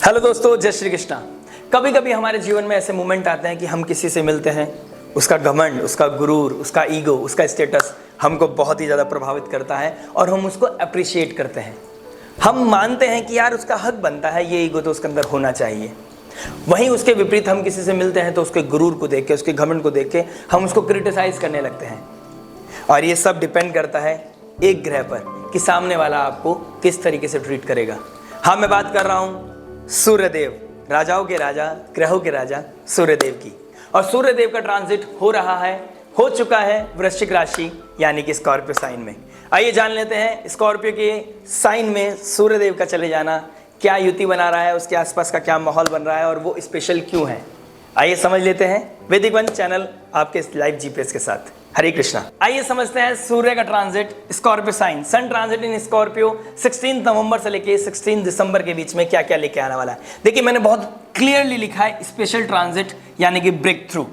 Hello दोस्तों, जय श्री कृष्णा। कभी कभी हमारे जीवन में ऐसे मोमेंट आते हैं कि हम किसी से मिलते हैं, उसका घमंड, उसका गुरूर, उसका ईगो, उसका स्टेटस हमको बहुत ही ज़्यादा प्रभावित करता है और हम उसको अप्रिशिएट करते हैं। हम मानते हैं कि यार उसका हक बनता है, ये ईगो तो उसके अंदर होना चाहिए। वहीं उसके विपरीत हम किसी से मिलते हैं तो उसके गुरूर को देख के, उसके घमंड को देख के हम उसको क्रिटिसाइज करने लगते हैं। और ये सब डिपेंड करता है एक ग्रह पर कि सामने वाला आपको किस तरीके से ट्रीट करेगा। हाँ, मैं बात कर रहा हूँ सूर्यदेव, राजाओं के राजा, ग्रहों के राजा सूर्यदेव की। और सूर्यदेव का ट्रांजिट हो चुका है वृश्चिक राशि यानी कि स्कॉर्पियो साइन में। आइए जान लेते हैं स्कॉर्पियो के साइन में सूर्यदेव का चले जाना क्या युति बना रहा है, उसके आसपास का क्या माहौल बन रहा है और वो स्पेशल क्यों है। आइए समझ लेते हैं वैदिक वन चैनल आपके लाइव जीपीएस के साथ। हरे कृष्णा। आइए समझते हैं सूर्य का transit Scorpio sign. Sun transit in Scorpio 16 नवंबर से लेके 16 दिसंबर के बीच में क्या क्या लेके आने वाला है। देखिए, मैंने बहुत क्लियरली लिखा है स्पेशल ट्रांजिट यानी कि break through.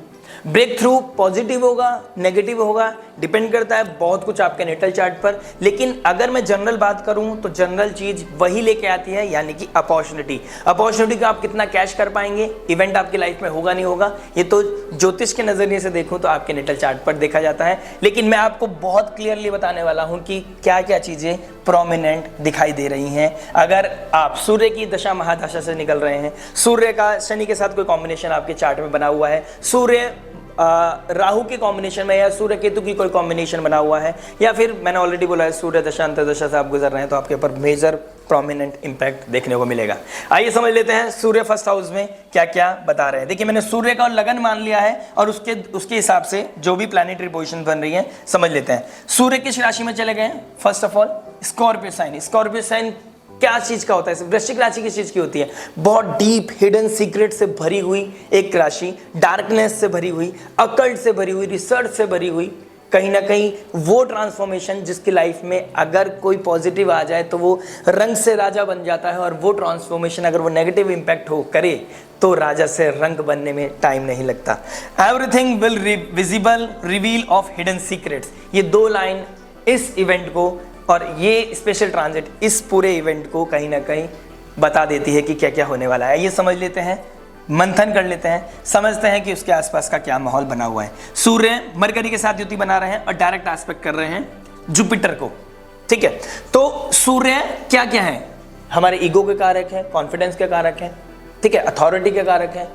Break through positive होगा, नेगेटिव होगा, डिपेंड करता है बहुत कुछ आपके नेटल चार्ट पर। लेकिन अगर मैं जनरल बात करूं तो जनरल चीज वही लेके आती है यानी कि अपॉर्चुनिटी का आप कितना कैश कर पाएंगे। इवेंट आपकी लाइफ में होगा नहीं होगा, ये तो ज्योतिष के नजरिए से देखूं तो आपके नेटल चार्ट पर देखा जाता है। लेकिन मैं आपको बहुत क्लियरली बताने वाला हूं कि क्या क्या चीजें प्रोमिनेंट दिखाई दे रही हैं। अगर आप सूर्य की दशा महादशा से निकल रहे हैं, सूर्य का शनि के साथ कोई कॉम्बिनेशन आपके चार्ट में बना हुआ है, सूर्य राहु के कॉम्बिनेशन में या सूर्य केतु की कोई कॉम्बिनेशन बना हुआ है, या फिर मैंने ऑलरेडी बोला है सूर्य दशा अंतर्दशा से आप गुजर रहे हैं, तो आपके ऊपर मेजर प्रोमिनेंट इंपैक्ट देखने को मिलेगा। आइए समझ लेते हैं सूर्य फर्स्ट हाउस में क्या क्या बता रहे हैं। देखिए, मैंने सूर्य का लगन मान लिया है और उसके हिसाब से जो भी प्लैनेटरी पोजीशन बन रही है समझ लेते हैं। सूर्य किस राशि में चले गए? First of all Scorpio sign. Scorpio sign क्या चीज का होता है? वृश्चिक राशि किस चीज की होती है? बहुत डीप हिडन सीक्रेट से भरी हुई एक राशि, डार्कनेस से भरी हुई, अकल्ट से भरी हुई, रिसर्च से भरी हुई, कहीं ना कहीं वो ट्रांसफॉर्मेशन जिसकी लाइफ में अगर कोई पॉजिटिव आ जाए तो वो रंग से राजा बन जाता है, और वो ट्रांसफॉर्मेशन अगर वो नेगेटिव इंपैक्ट हो करे तो राजा से रंग बनने में टाइम नहीं लगता। Everything will visible reveal of hidden secrets, ये दो लाइन इस इवेंट को और ये स्पेशल ट्रांजिट इस पूरे इवेंट को कहीं ना कहीं बता देती है कि क्या क्या होने वाला है। ये समझ लेते हैं, मंथन कर लेते हैं, समझते हैं कि उसके आसपास का क्या माहौल बना हुआ है। सूर्य मरकरी के साथ युति बना रहे हैं और डायरेक्ट एस्पेक्ट कर रहे हैं जुपिटर को। ठीक है, तो सूर्य क्या क्या है? हमारे ईगो के कारक है, कॉन्फिडेंस के कारक है, ठीक है, अथॉरिटी के कारक है,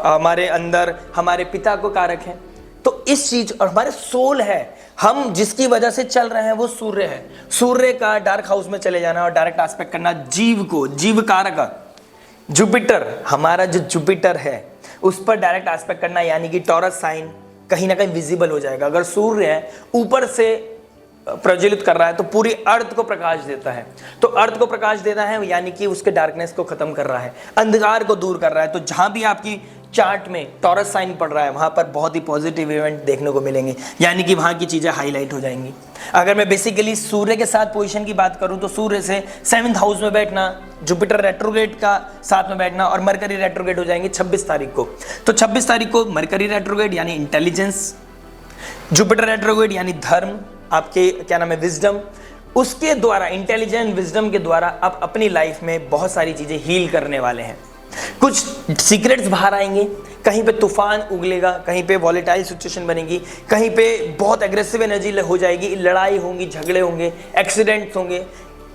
हमारे अंदर हमारे पिता को कारक है। तो इस चीज और हमारे सोल है, हम जिसकी वजह से चल रहे हैं वो सूर्य है। सूर्य का डार्क हाउस में चले जाना और डायरेक्ट एस्पेक्ट करना जीव को, जीव कारक जुपिटर, हमारा जो जुपिटर है उस पर डायरेक्ट एस्पेक्ट करना यानी कि टॉरस साइन कहीं ना कहीं विजिबल हो जाएगा। अगर सूर्य है ऊपर से प्रज्वलित कर रहा है तो पूरी अर्थ को प्रकाश देता है, तो अर्थ को प्रकाश देना है यानी कि उसके डार्कनेस को खत्म कर रहा है, अंधकार को दूर कर रहा है। तो जहां भी आपकी चार्ट में टॉरस साइन पड़ रहा है वहां पर बहुत ही पॉजिटिव इवेंट देखने को मिलेंगे, यानी कि वहां की चीजें हाईलाइट हो जाएंगी। अगर मैं बेसिकली सूर्य के साथ पोजीशन की बात करूं तो सूर्य से 7th हाउस में बैठना, जुपिटर रेट्रोग्रेड का साथ में बैठना और मरकरी रेट्रोग्रेड हो जाएंगे 26 तारीख को। तो 26 तारीख को मरकरी रेट्रोग्रेड यानी इंटेलिजेंस, जुपिटर रेट्रोग्रेड यानी धर्म, आपके क्या नाम है विजडम, उसके द्वारा इंटेलिजेंट विजडम के द्वारा आप अपनी लाइफ में बहुत सारी चीजें हील करने वाले हैं। कुछ सीक्रेट्स बाहर आएंगे, कहीं पे तूफान उगलेगा, कहीं पे वॉलेटाइल सिचुएशन बनेगी, कहीं पे बहुत एग्रेसिव एनर्जी हो जाएगी, लड़ाई होंगी, झगड़े होंगे, एक्सीडेंट्स होंगे,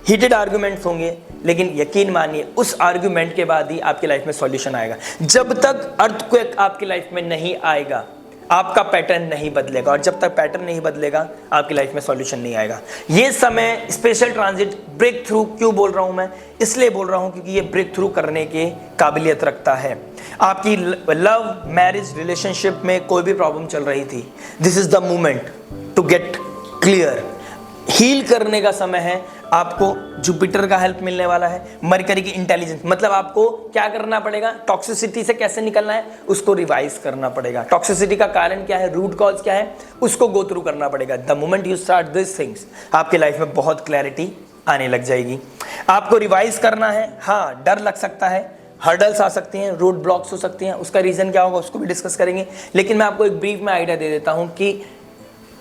हीटेड आर्गुमेंट्स होंगे। लेकिन यकीन मानिए उस आर्गुमेंट के बाद ही आपकी लाइफ में सॉल्यूशन आएगा। जब तक अर्थक्वेक आपकी लाइफ में नहीं आएगा आपका पैटर्न नहीं बदलेगा, और जब तक पैटर्न नहीं बदलेगा आपकी लाइफ में सॉल्यूशन नहीं आएगा। ये समय स्पेशल ट्रांजिट ब्रेक थ्रू क्यों बोल रहा हूं मैं? इसलिए बोल रहा हूं क्योंकि ये ब्रेक थ्रू करने की काबिलियत रखता है। आपकी लव, मैरिज, रिलेशनशिप में कोई भी प्रॉब्लम चल रही थी, this is the moment to get clear. Heal करने का समय है। आपको जुपिटर का हेल्प मिलने वाला है, मरकरी की इंटेलिजेंस, मतलब आपको क्या करना पड़ेगा? टॉक्सिसिटी से कैसे निकलना है उसको रिवाइज करना पड़ेगा। टॉक्सिसिटी का कारण क्या है, रूट कॉज क्या है, उसको गो थ्रू करना पड़ेगा। The moment you start this things आपके लाइफ में बहुत क्लैरिटी आने लग जाएगी। आपको रिवाइज करना है। हाँ, डर लग सकता है, हर्डल्स आ सकती हैं, रोड ब्लॉक्स हो सकती हैं, उसका रीजन क्या होगा उसको भी डिस्कस करेंगे। लेकिन मैं आपको एक ब्रीफ में आइडिया दे देता हूं कि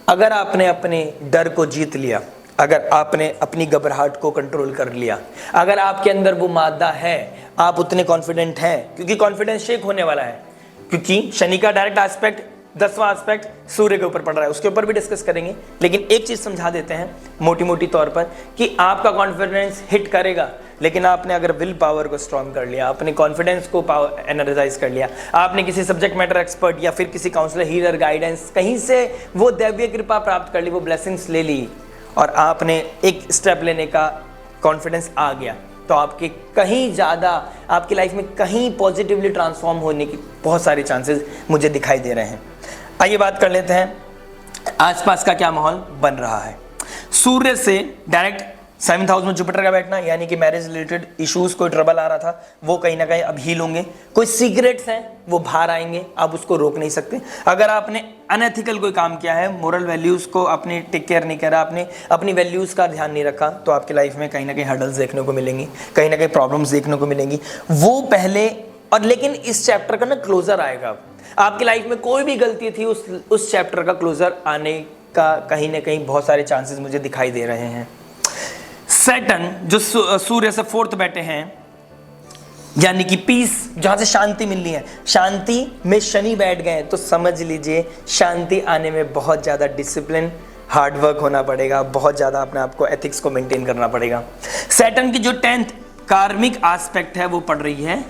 अगर आपने अपने डर को जीत लिया, अगर आपने अपनी घबराहट को कंट्रोल कर लिया, अगर आपके अंदर वो मादा है, आप उतने कॉन्फिडेंट हैं, क्योंकि कॉन्फिडेंस शेक होने वाला है, क्योंकि शनि का डायरेक्ट एस्पेक्ट 10वां एस्पेक्ट सूर्य के ऊपर पड़ रहा है, उसके ऊपर भी डिस्कस करेंगे। लेकिन एक चीज समझा देते हैं मोटी मोटी तौर पर कि आपका कॉन्फिडेंस हिट करेगा, लेकिन आपने अगर विल पावर को स्ट्रॉन्ग कर लिया, अपने कॉन्फिडेंस को पावर एनर्जाइज कर लिया, आपने किसी सब्जेक्ट मैटर एक्सपर्ट या फिर किसी काउंसलर, हीलर, गाइडेंस कहीं से वो दैवीय कृपा प्राप्त कर ली, वो ब्लेसिंग्स ले ली और आपने एक स्टेप लेने का कॉन्फिडेंस आ गया, तो आपके कहीं ज़्यादा आपकी लाइफ में कहीं पॉजिटिवली ट्रांसफॉर्म होने की बहुत सारे चांसेस मुझे दिखाई दे रहे हैं। आइए बात कर लेते हैं आसपास का क्या माहौल बन रहा है। सूर्य से डायरेक्ट 7th हाउस में जुपिटर का बैठना, यानी कि मैरिज रिलेटेड इश्यूज, कोई ट्रबल आ रहा था वो कहीं ना कहीं अब हील होंगे, कोई सीक्रेट्स हैं वो बाहर आएंगे, आप उसको रोक नहीं सकते। अगर आपने अनएथिकल कोई काम किया है, मोरल वैल्यूज को आपने टेक केयर नहीं करा, आपने अपनी वैल्यूज का ध्यान नहीं रखा, तो आपकी लाइफ में कहीं ना कहीं हर्डल्स देखने को मिलेंगी, कहीं ना कहीं प्रॉब्लम्स देखने को मिलेंगी। वो पहले और लेकिन इस चैप्टर का ना क्लोजर आएगा। अब आपकी लाइफ में कोई भी गलती थी, उस चैप्टर का क्लोजर आने का कहीं ना कहीं बहुत सारे चांसेस मुझे दिखाई दे रहे हैं। सैटर्न जो सूर्य से 4th बैठे हैं, यानी कि पीस, जहां से शांति मिलनी है, शांति में शनि बैठ गए तो समझ लीजिए शांति आने में बहुत ज्यादा डिसिप्लिन, हार्डवर्क होना पड़ेगा, बहुत ज्यादा अपने आप को एथिक्स को मेंटेन करना पड़ेगा। सैटर्न की जो 10th कार्मिक एस्पेक्ट है वो पड़ रही है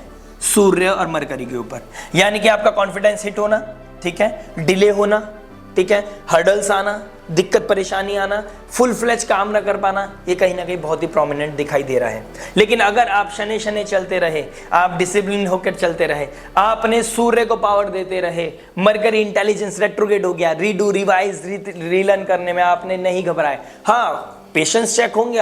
सूर्य और मरकरी के ऊपर, यानी कि आपका कॉन्फिडेंस हिट होना, ठीक है, डिले होना, ठीक है, हर्डल्स आना, दिक्कत परेशानी आना, फुल फ्लेज काम ना कर पाना, ये कहीं ना कहीं बहुत ही प्रोमिनेंट दिखाई दे रहा है। लेकिन अगर आप शनि शनि चलते रहे, आप डिसिप्लिन होकर चलते रहे, आपने सूर्य को पावर देते रहे, मरकरी इंटेलिजेंस रेट्रोगेट हो गया, रीडू रिवाइज रीलर्न करने में आपने नहीं घबराए। हाँ, पेशेंस चेक होंगे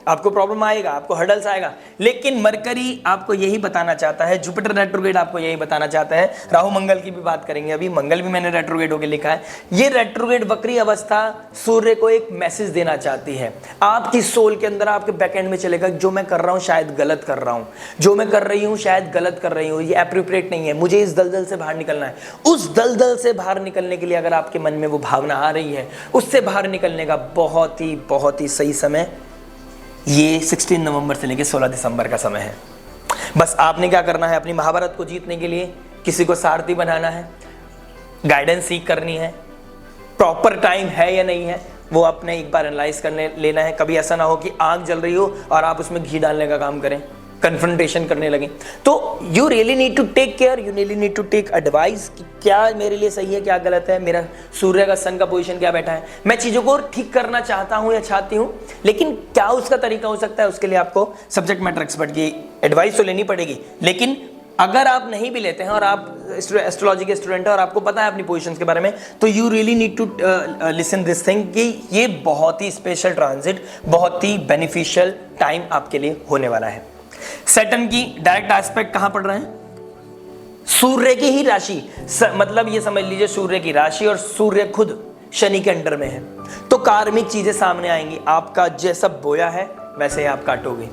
आपको प्रॉब्लम आएगा, आपको हर्डल्स आएगा, लेकिन मरकरी आपको यही बताना चाहता है, जुपिटर रेट्रोगेट आपको यही बताना चाहता है, राहु मंगल की भी बात करेंगे अभी, मंगल भी मैंने रेट्रोगेट होकर लिखा है। ये रेट्रोगेट वक्री अवस्था सूर्य को एक मैसेज देना चाहती है, आपकी सोल के अंदर, आपके बैकएंड में चलेगा, जो मैं कर रहा हूं शायद गलत कर रहा हूं, जो मैं कर रही हूं शायद गलत कर रही हूं, ये एप्रोप्रिएट नहीं है, मुझे इस दलदल से बाहर निकलना है। उस दलदल से बाहर निकलने के लिए अगर आपके मन में वो भावना आ रही है, उससे बाहर निकलने का बहुत ही सही समय ये 16 नवंबर से लेकर 16 दिसंबर का समय है। बस आपने क्या करना है, अपनी महाभारत को जीतने के लिए किसी को सारथी बनाना है, गाइडेंस सीख करनी है, प्रॉपर टाइम है या नहीं है वो आपने एक बार एनालाइज करने लेना है। कभी ऐसा ना हो कि आग जल रही हो और आप उसमें घी डालने का काम करें, कन्फ्रंटेशन करने लगे। तो you really need to take care, you really need to take advice कि क्या मेरे लिए सही है, क्या गलत है, मेरा सूर्य का सन का पोजीशन क्या बैठा है, मैं चीज़ों को ठीक करना चाहता हूं या चाहती हूं, लेकिन क्या उसका तरीका हो सकता है, उसके लिए आपको सब्जेक्ट मैटर एक्सपर्ट की एडवाइस तो लेनी पड़ेगी। लेकिन अगर आप नहीं भी लेते हैं और आप एस्ट्रोलॉजी के स्टूडेंट हैं और आपको पता है अपनी पोजीशंस के बारे में, तो you really need to listen this thing कि ये बहुत ही स्पेशल ट्रांजिट, बहुत ही बेनिफिशियल टाइम आपके लिए होने वाला है। सैटर्न की डायरेक्ट एस्पेक्ट कहां पड़ रहे हैं, सूर्य की ही राशि, मतलब ये समझ लीजिए सूर्य की राशि और सूर्य खुद शनि के अंडर में है, तो कार्मिक चीजें सामने आएंगी। आपका जैसा बोया है वैसे ही आप काटोगे,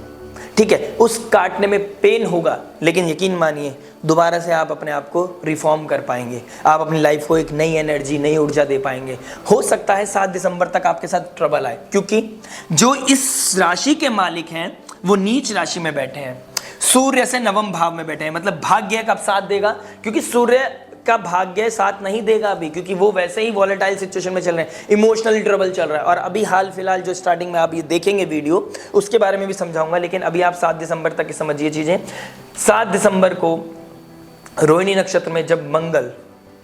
ठीक है, उस काटने में पेन होगा, लेकिन यकीन मानिए दोबारा से आप अपने आप को रिफॉर्म कर पाएंगे, आप अपनी लाइफ को एक नई एनर्जी, नई ऊर्जा दे पाएंगे। हो सकता है 7 दिसंबर तक आपके साथ ट्रबल आए, क्योंकि जो इस राशि के मालिक हैं वो नीच राशि में बैठे हैं, सूर्य से नवम भाव में बैठे हैं, मतलब भाग्य कब साथ देगा, क्योंकि सूर्य का भाग्य साथ नहीं देगा अभी, क्योंकि वो वैसे ही वॉलेटाइल सिचुएशन में चल रहे हैं, इमोशनली ट्रबल चल रहा है। और अभी हाल फिलहाल जो स्टार्टिंग में आप ये देखेंगे वीडियो, उसके बारे में भी समझाऊंगा, लेकिन अभी आप 7 दिसंबर तक की समझिए चीजें। 7 दिसंबर को रोहिणी नक्षत्र में जब मंगल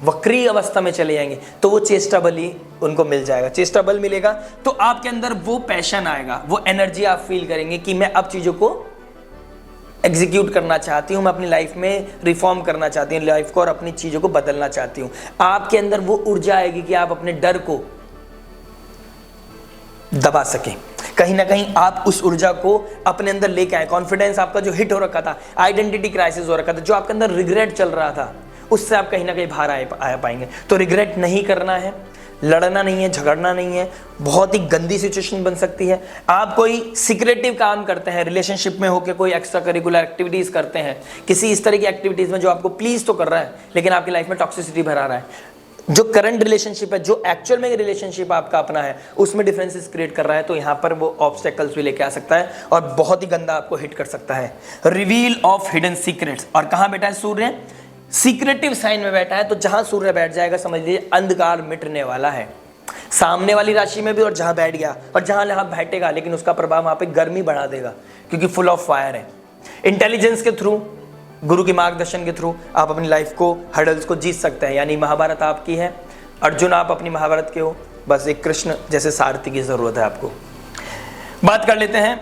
वक्री अवस्था में चले जाएंगे तो वो चेष्टा बल ही उनको मिल जाएगा, चेष्टा बल मिलेगा तो आपके अंदर वो पैशन आएगा, वो एनर्जी आप फील करेंगे कि मैं अब चीजों को एग्जीक्यूट करना चाहती हूँ, मैं अपनी लाइफ में रिफॉर्म करना चाहती हूँ लाइफ को और अपनी चीज़ों को बदलना चाहती हूँ। आपके अंदर वो ऊर्जा आएगी कि आप अपने डर को दबा सकें, कहीं ना कहीं आप उस ऊर्जा को अपने अंदर लेके आए। कॉन्फिडेंस आपका जो हिट हो रखा था, आइडेंटिटी क्राइसिस हो रखा था, जो आपके अंदर रिग्रेट चल रहा था, उससे आप कहीं ना कहीं बाहर आ पाएंगे। तो रिग्रेट नहीं करना है, लड़ना नहीं है, झगड़ना नहीं है, बहुत ही गंदी सिचुएशन बन सकती है। आप कोई सीक्रेटिव काम करते हैं, रिलेशनशिप में होकर कोई एक्स्ट्रा करिकुलर एक्टिविटीज करते हैं, किसी इस तरह की एक्टिविटीज में जो आपको प्लीज तो कर रहा है लेकिन आपकी लाइफ में टॉक्सिसिटी भरा रहा है, जो करंट रिलेशनशिप है, जो एक्चुअल में रिलेशनशिप आपका अपना है, उसमें डिफरेंसेस क्रिएट कर रहा है, तो यहाँ पर वो ऑब्स्टेकल्स भी लेके आ सकता है और बहुत ही गंदा आपको हिट कर सकता है। रिवील ऑफ हिडन सीक्रेट्स, और कहाँ बैठा है सूर्य? सीक्रेटिव साइन में बैठा है, तो जहां सूर्य बैठ जाएगा समझ लीजिए अंधकार मिटने वाला है, सामने वाली राशि में भी और जहां बैठ गया और जहां जहां बैठेगा, लेकिन उसका प्रभाव वहां पे गर्मी बढ़ा देगा क्योंकि फुल ऑफ फायर है। इंटेलिजेंस के थ्रू, गुरु के मार्गदर्शन के थ्रू आप अपनी लाइफ को, हर्डल्स को जीत सकते हैं। यानी महाभारत आपकी है, अर्जुन आप अपनी महाभारत के हो, बस एक कृष्ण जैसे सारथी की जरूरत है आपको। बात कर लेते हैं,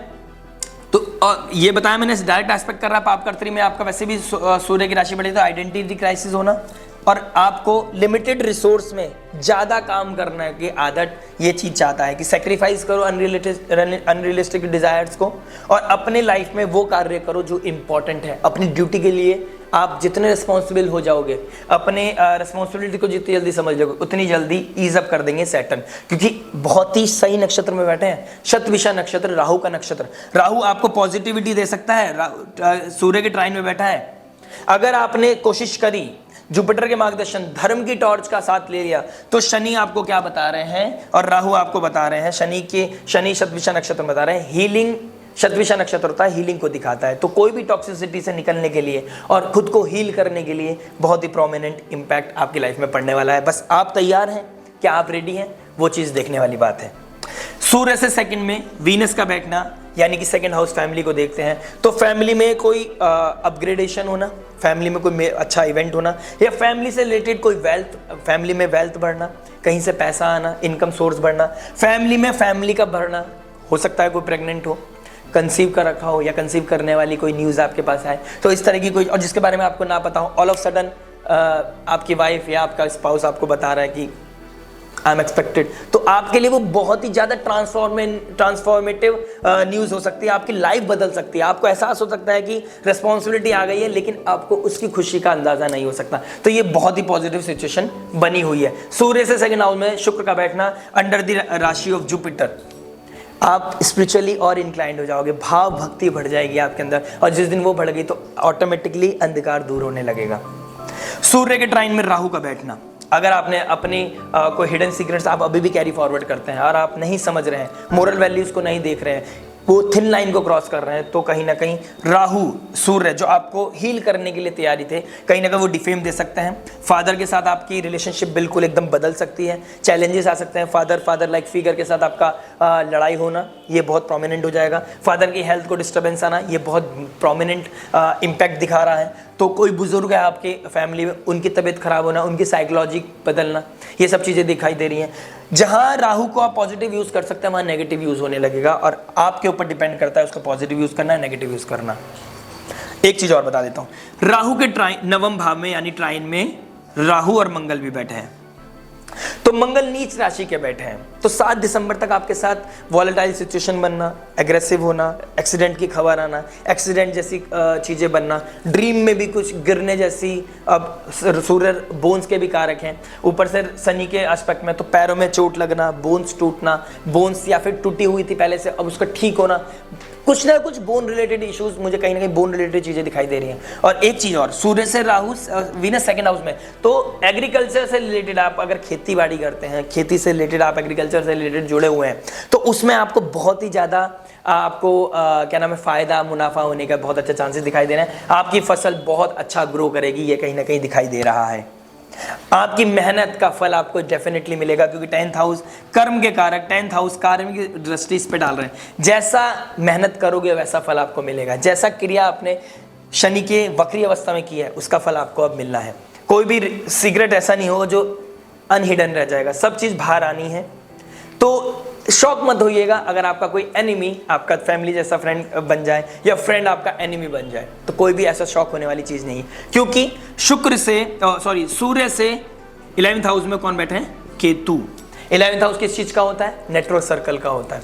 तो ये बताया मैंने, डायरेक्ट एस्पेक्ट कर रहा है पापकर्त्री में आपका वैसे भी सूर्य की राशि बढ़ी, तो आइडेंटिटी क्राइसिस होना और आपको लिमिटेड रिसोर्स में ज़्यादा काम करने की आदत ये चीज़ चाहता है कि सेक्रीफाइस करो अनरियलिस्टिक डिज़ायर्स को और अपने लाइफ में वो कार्य करो जो इम्पॉर्टेंट है। अपनी ड्यूटी के लिए आप जितने रिस्पॉन्सिबल हो जाओगे, अपने रिस्पॉन्सिबिलिटी को जितनी जल्दी समझ लोगे, उतनी जल्दी ईज अप कर देंगे सैटर्न, क्योंकि बहुत ही सही नक्षत्र में बैठे हैं। शतविषा नक्षत्र, राहु का नक्षत्र। राहु आपको पॉजिटिविटी दे सकता है, सूर्य के ट्राइन में बैठा है। अगर आपने कोशिश करी, जुपिटर के मार्गदर्शन, धर्म की टॉर्च का साथ ले लिया, तो शनि आपको क्या बता रहे हैं और राहु आपको बता रहे हैं, शनि शतविषा नक्षत्र बता रहे हैं हीलिंग। शतविषा नक्षत्र होता है हीलिंग को दिखाता है, तो कोई भी टॉक्सिसिटी से निकलने के लिए और खुद को हील करने के लिए बहुत ही प्रोमिनेंट इंपैक्ट आपकी लाइफ में पड़ने वाला है। बस आप तैयार हैं, क्या आप रेडी हैं, वो चीज़ देखने वाली बात है। सूर्य से सेकंड में वीनस का बैठना, यानी कि सेकंड हाउस फैमिली को देखते हैं, तो फैमिली में कोई अपग्रेडेशन होना, फैमिली में कोई अच्छा इवेंट होना, या फैमिली से रिलेटेड कोई वेल्थ, फैमिली में वेल्थ बढ़ना, कहीं से पैसा आना, इनकम सोर्स बढ़ना, फैमिली में फैमिली का बढ़ना, हो सकता है कोई प्रेग्नेंट हो, कंसीव कर रखा हो, या कंसीव करने वाली कोई न्यूज़ आपके पास आए, तो इस तरह की कोई, और जिसके बारे में आपको ना पता हो, ऑल ऑफ सडन आपकी वाइफ या आपका स्पाउस आपको बता रहा है कि आई एम एक्सपेक्टेड, तो आपके लिए वो बहुत ही ज़्यादा ट्रांसफॉर्मेटिव न्यूज़ हो सकती है, आपकी लाइफ बदल सकती है। आपको एहसास हो सकता है कि रिस्पॉन्सिबिलिटी आ गई है, लेकिन आपको उसकी खुशी का अंदाज़ा नहीं हो सकता। तो ये बहुत ही पॉजिटिव सिचुएशन बनी हुई है। सूर्य से सेकंड हाउस में शुक्र का बैठना अंडर द राशि ऑफ जुपिटर, आप स्पिरिचुअली और इंक्लाइंड हो जाओगे, भाव भक्ति बढ़ जाएगी आपके अंदर, और जिस दिन वो बढ़ गई तो ऑटोमेटिकली अंधकार दूर होने लगेगा। सूर्य के ट्राइन में राहु का बैठना, अगर आपने अपनी कोई हिडन सीक्रेट्स आप अभी भी कैरी फॉरवर्ड करते हैं और आप नहीं समझ रहे हैं, मोरल वैल्यूज को नहीं देख रहे हैं, वो थिन लाइन को क्रॉस कर रहे हैं, तो कहीं ना कहीं राहु सूर्य जो आपको हील करने के लिए तैयारी थे, कहीं ना कहीं वो डिफेम दे सकते हैं। फादर के साथ आपकी रिलेशनशिप बिल्कुल एकदम बदल सकती है, चैलेंजेस आ सकते हैं। फादर लाइक फिगर के साथ आपका लड़ाई होना, ये बहुत प्रोमिनेंट हो जाएगा। फादर की हेल्थ को डिस्टर्बेंस आना, ये बहुत प्रोमिनेंट इम्पैक्ट दिखा रहा है। तो कोई बुजुर्ग है आपके फैमिली में, उनकी तबीयत खराब होना, उनकी साइकोलॉजी बदलना, ये सब चीज़ें दिखाई दे रही हैं। जहाँ राहु को आप पॉजिटिव यूज़ कर सकते हैं, वहाँ नेगेटिव यूज़ होने लगेगा, और आपके ऊपर डिपेंड करता है उसको पॉजिटिव यूज़ करना है, नेगेटिव यूज़ करना। एक चीज़ और बता देता हूँ, राहु के ट्राइन नवम भाव में यानी ट्राइन में राहु और मंगल भी बैठे हैं, तो मंगल नीच राशि के बैठे हैं, तो 7 दिसंबर तक आपके साथ वॉलेटाइल सिचुएशन बनना, एग्रेसिव होना, एक्सीडेंट की खबर आना, एक्सीडेंट जैसी चीज़ें बनना, ड्रीम में भी कुछ गिरने जैसी। अब सूर्य बोन्स के भी कारक हैं, ऊपर से शनि के एस्पेक्ट में, तो पैरों में चोट लगना, बोन्स टूटना, बोन्स या फिर टूटी हुई थी पहले से, अब उसका ठीक होना, कुछ ना कुछ बोन रिलेटेड इश्यूज, मुझे कहीं ना कहीं बोन रिलेटेड चीज़ें दिखाई दे रही हैं। और एक चीज़ और, सूर्य से राहु वीनस सेकंड हाउस में, तो एग्रीकल्चर से रिलेटेड आप अगर खेती बाड़ी करते हैं, खेती से रिलेटेड आप एग्रीकल्चर से रिलेटेड जुड़े हुए हैं, तो उसमें आपको बहुत ही ज़्यादा आपको क्या नाम है फ़ायदा मुनाफा होने का बहुत अच्छा चांसेस दिखाई दे रहे हैं। आपकी फसल बहुत अच्छा ग्रो करेगी, ये कहीं ना कहीं दिखाई दे रहा है। आपकी मेहनत का फल आपको डेफिनेटली मिलेगा, क्योंकि 10th हाउस कर्म के कारक, 10th हाउस कर्म की दृष्टि इस पे डाल रहे हैं। जैसा मेहनत करोगे वैसा फल आपको मिलेगा, जैसा क्रिया आपने शनि के वक्री अवस्था में किया है उसका फल आपको अब मिलना है। कोई भी सीक्रेट ऐसा नहीं होगा जो अनहिडन रह जाएगा, सब चीज़ बाहर आनी है। तो शॉक मत होइएगा अगर आपका कोई एनिमी आपका फैमिली जैसा फ्रेंड बन जाए, या फ्रेंड आपका एनिमी बन जाए, तो कोई भी ऐसा शॉक होने वाली चीज़ नहीं है, क्योंकि सूर्य से 11th हाउस में कौन बैठे हैं? केतु। 11th हाउस किस चीज़ का होता है? नेटवर्क सर्कल का होता है।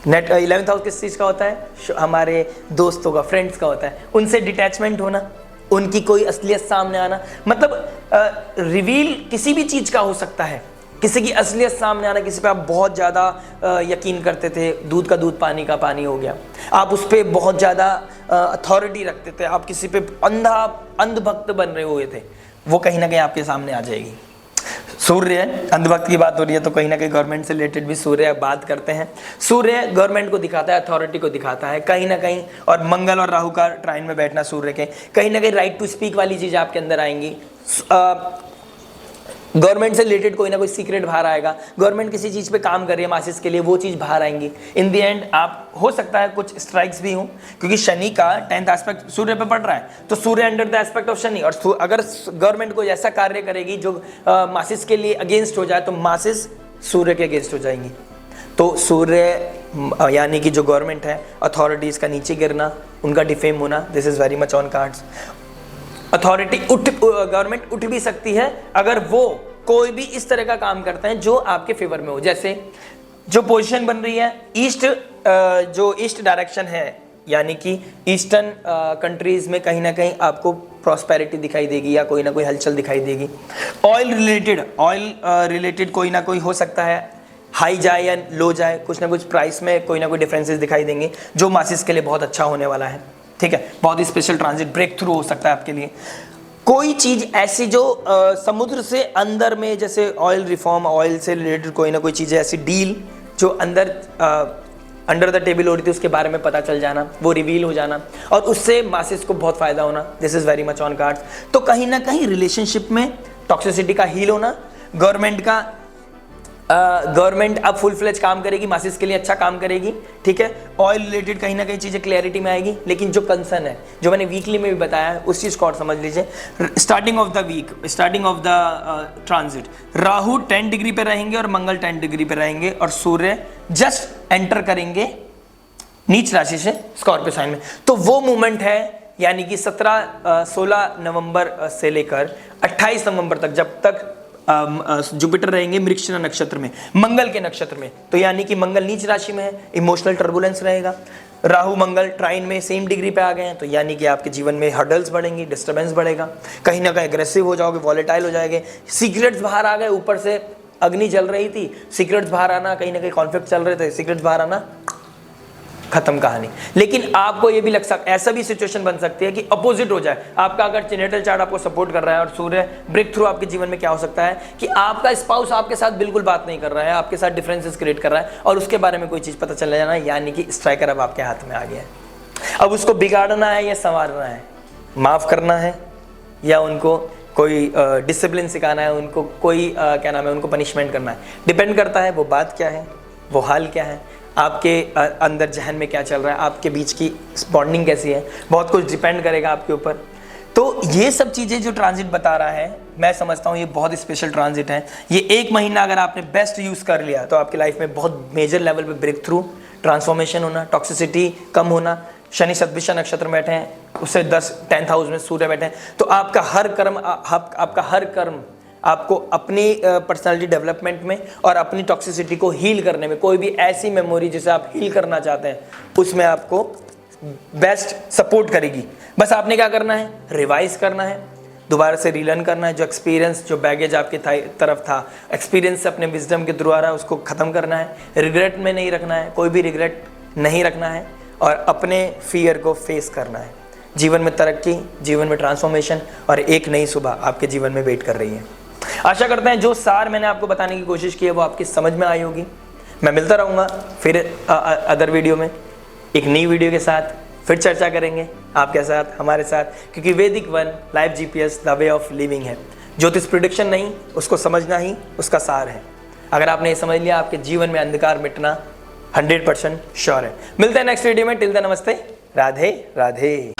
11th हाउस किस चीज़ का होता है? हमारे दोस्तों का, फ्रेंड्स का होता है। उनसे डिटैचमेंट होना, उनकी कोई असलियत सामने आना, मतलब रिवील किसी भी चीज़ का हो सकता है, किसी की असलियत सामने आना, किसी पे आप बहुत ज़्यादा यकीन करते थे, दूध का दूध पानी का पानी हो गया, आप उस पर बहुत ज़्यादा अथॉरिटी रखते थे, आप किसी पे अंधभक्त बन रहे हुए थे, वो कहीं ना कहीं आपके सामने आ जाएगी। सूर्य, अंधभक्त की बात हो रही है तो कहीं ना कहीं गवर्नमेंट से रिलेटेड भी सूर्य बात करते हैं। सूर्य गवर्नमेंट को दिखाता है, अथॉरिटी को दिखाता है कहीं ना कहीं, और मंगल और राहु का ट्राइन में बैठना सूर्य के, कहीं ना कहीं राइट टू स्पीक वाली चीज आपके अंदर आएंगी। गवर्नमेंट से रिलेटेड कोई ना कोई सीक्रेट बाहर आएगा, गवर्नमेंट किसी चीज़ पे काम कर रही है मासिस के लिए, वो चीज़ बाहर आएंगी। इन दी एंड आप हो सकता है कुछ स्ट्राइक्स भी हों, क्योंकि शनि का 10th एस्पेक्ट सूर्य पे पड़ रहा है, तो Surya under the aspect of Shani, और अगर गवर्नमेंट कोई ऐसा कार्य करेगी जो मासिस के लिए अगेंस्ट हो जाए तो मासिस सूर्य के अगेंस्ट हो जाएंगी। तो सूर्य यानी कि जो गवर्नमेंट है, अथॉरिटीज का नीचे गिरना, उनका डिफेम होना, this is very much on cards. Authority government उठ भी सकती है अगर वो कोई भी इस तरह का काम करते हैं जो आपके फेवर में हो। जैसे जो पोजीशन बन रही है ईस्ट, जो ईस्ट डायरेक्शन है, यानी कि ईस्टर्न कंट्रीज में कहीं ना कहीं आपको प्रॉस्पेरिटी दिखाई देगी या कोई ना कोई हलचल दिखाई देगी। ऑयल रिलेटेड कोई ना कोई हो सकता है, हाई जाए या लो जाए, कुछ ना कुछ प्राइस में कोई ना कोई डिफरेंसेस दिखाई देंगे, जो मासिस के लिए बहुत अच्छा होने वाला है। ठीक है, बहुत ही स्पेशल ट्रांजिट, ब्रेक थ्रू हो सकता है आपके लिए। कोई चीज ऐसी जो समुद्र से अंदर में, जैसे ऑयल रिफॉर्म, ऑयल से रिलेटेड कोई ना कोई चीज़ ऐसी डील जो अंडर द टेबल हो रही थी, उसके बारे में पता चल जाना, वो रिवील हो जाना, और उससे मासिस को बहुत फायदा होना, this is very much on cards. तो कहीं ना कहीं रिलेशनशिप में टॉक्सिसिटी का हील होना, गवर्नमेंट अब फुल फ्लेज काम करेगी, मासिस के लिए अच्छा काम करेगी। ठीक है, ऑयल रिलेटेड कहीं ना कहीं चीज़ें क्लैरिटी में आएगी। लेकिन जो कंसर्न है, जो मैंने वीकली में भी बताया है, उस चीज़ को और समझ लीजिए। Starting off the week, starting off the transit, Rahu 10 degree पे रहेंगे और मंगल 10 डिग्री पे रहेंगे, और सूर्य जस्ट एंटर करेंगे नीच राशि से स्कॉर्पियो साइन में। तो वो मूवमेंट है, यानी कि 16 नवंबर से लेकर 28 नवंबर तक, जब तक जुपिटर रहेंगे मृगशिरा नक्षत्र में, मंगल के नक्षत्र में, तो यानी कि मंगल नीच राशि में है, इमोशनल टर्बुलेंस रहेगा। राहु मंगल ट्राइन में सेम डिग्री पे आ गए हैं, तो यानी कि आपके जीवन में हर्डल्स बढ़ेंगी, डिस्टर्बेंस बढ़ेगा, कहीं ना कहीं एग्रेसिव हो जाओगे, वॉलेटाइल हो जाएंगे, सीक्रेट्स बाहर आ गए, ऊपर से अग्नि जल रही थी, सीक्रेट्स बाहर आना, कहीं ना कहीं कॉन्फ्लिक्ट चल रहे थे, सीक्रेट्स बाहर आना, खत्म कहानी। लेकिन आपको ये भी लग सकता, ऐसा भी सिचुएशन बन सकती है कि अपोजिट हो जाए आपका, अगर जेनेटल चार्ट आपको सपोर्ट कर रहा है और सूर्य ब्रेक थ्रू, आपके जीवन में क्या हो सकता है कि आपका स्पाउस आपके साथ बिल्कुल बात नहीं कर रहा है, आपके साथ डिफरेंसेस क्रिएट कर रहा है, और उसके बारे में कोई चीज पता चल जाना, यानी कि स्ट्राइकर अब आपके हाथ में आ गया है। अब उसको बिगाड़ना है या संवारना है, माफ करना है या उनको कोई डिसिप्लिन सिखाना है, उनको कोई क्या नाम है, उनको पनिशमेंट करना है, डिपेंड करता है वो बात क्या है, वो हाल क्या है, आपके अंदर जहन में क्या चल रहा है, आपके बीच की बॉन्डिंग कैसी है, बहुत कुछ डिपेंड करेगा आपके ऊपर। तो ये सब चीज़ें जो ट्रांजिट बता रहा है, मैं समझता हूँ ये बहुत स्पेशल ट्रांजिट है। ये एक महीना अगर आपने बेस्ट यूज़ कर लिया तो आपकी लाइफ में बहुत मेजर लेवल पे ब्रेक थ्रू, ट्रांसफॉर्मेशन होना, टॉक्सिसिटी कम होना। शनि सद्भिषा नक्षत्र में बैठे हैं, उससे 10th हाउस में सूर्य बैठे हैं, तो आपका हर कर्म आपको अपनी पर्सनालिटी डेवलपमेंट में और अपनी टॉक्सिसिटी को हील करने में, कोई भी ऐसी मेमोरी जिसे आप हील करना चाहते हैं उसमें आपको बेस्ट सपोर्ट करेगी। बस आपने क्या करना है, रिवाइज करना है, दोबारा से रीलर्न करना है, जो एक्सपीरियंस, जो बैगेज आपके तरफ था, एक्सपीरियंस से अपने विजडम के थ्रू आ रहा है, उसको ख़त्म करना है, रिग्रेट में नहीं रखना है, कोई भी रिग्रेट नहीं रखना है, और अपने फियर को फेस करना है। जीवन में तरक्की, जीवन में ट्रांसफॉर्मेशन और एक नई सुबह आपके जीवन में वेट कर रही है। आशा करते हैं जो सार मैंने आपको बताने की कोशिश की है वो आपकी समझ में आई होगी। मैं मिलता रहूँगा फिर अदर वीडियो में, एक नई वीडियो के साथ फिर चर्चा करेंगे आपके साथ, हमारे साथ, क्योंकि वैदिक one life GPS the way of living है। ज्योतिष प्रेडिक्शन नहीं, उसको समझना ही उसका सार है। अगर आपने ये समझ लिया, आपके जीवन में अंधकार मिटना 100% श्योर है। मिलते हैं नेक्स्ट वीडियो में, टिल देन नमस्ते, राधे राधे।